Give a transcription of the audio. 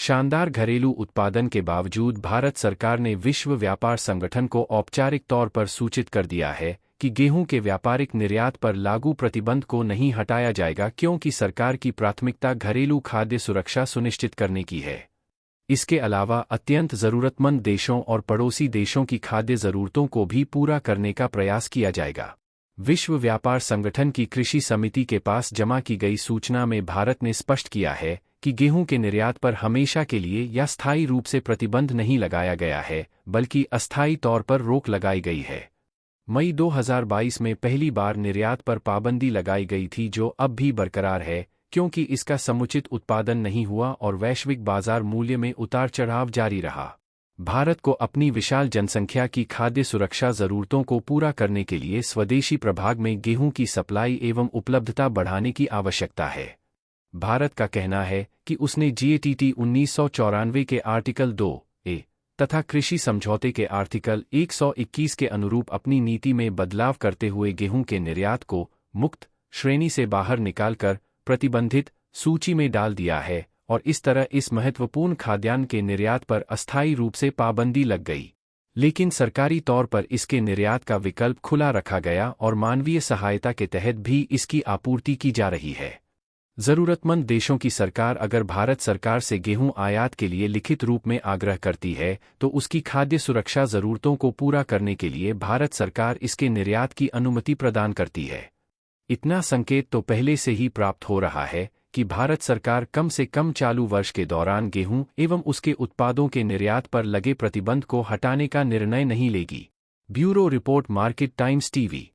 शानदार घरेलू उत्पादन के बावजूद भारत सरकार ने विश्व व्यापार संगठन को औपचारिक तौर पर सूचित कर दिया है कि गेहूं के व्यापारिक निर्यात पर लागू प्रतिबंध को नहीं हटाया जाएगा क्योंकि सरकार की प्राथमिकता घरेलू खाद्य सुरक्षा सुनिश्चित करने की है। इसके अलावा अत्यंत ज़रूरतमंद देशों और पड़ोसी देशों की खाद्य ज़रूरतों को भी पूरा करने का प्रयास किया जाएगा। विश्व व्यापार संगठन की कृषि समिति के पास जमा की गई सूचना में भारत ने स्पष्ट किया है कि गेहूं के निर्यात पर हमेशा के लिए या स्थायी रूप से प्रतिबंध नहीं लगाया गया है, बल्कि अस्थायी तौर पर रोक लगाई गई है। मई 2022 में पहली बार निर्यात पर पाबंदी लगाई गई थी, जो अब भी बरकरार है क्योंकि इसका समुचित उत्पादन नहीं हुआ और वैश्विक बाजार मूल्य में उतार चढ़ाव जारी रहा। भारत को अपनी विशाल जनसंख्या की खाद्य सुरक्षा जरूरतों को पूरा करने के लिए स्वदेशी प्रभाग में गेहूं की सप्लाई एवं उपलब्धता बढ़ाने की आवश्यकता है। भारत का कहना है कि उसने GATT 1994 के आर्टिकल 2A तथा कृषि समझौते के आर्टिकल 121 के अनुरूप अपनी नीति में बदलाव करते हुए गेहूं के निर्यात को मुक्त श्रेणी से बाहर निकालकर प्रतिबंधित सूची में डाल दिया है और इस तरह इस महत्वपूर्ण खाद्यान्न के निर्यात पर अस्थायी रूप से पाबंदी लग गई। लेकिन सरकारी तौर पर इसके निर्यात का विकल्प खुला रखा गया और मानवीय सहायता के तहत भी इसकी आपूर्ति की जा रही है। ज़रूरतमंद देशों की सरकार अगर भारत सरकार से गेहूं आयात के लिए लिखित रूप में आग्रह करती है तो उसकी खाद्य सुरक्षा ज़रूरतों को पूरा करने के लिए भारत सरकार इसके निर्यात की अनुमति प्रदान करती है। इतना संकेत तो पहले से ही प्राप्त हो रहा है कि भारत सरकार कम से कम चालू वर्ष के दौरान गेहूं एवं उसके उत्पादों के निर्यात पर लगे प्रतिबंध को हटाने का निर्णय नहीं लेगी। Bureau report, market times TV.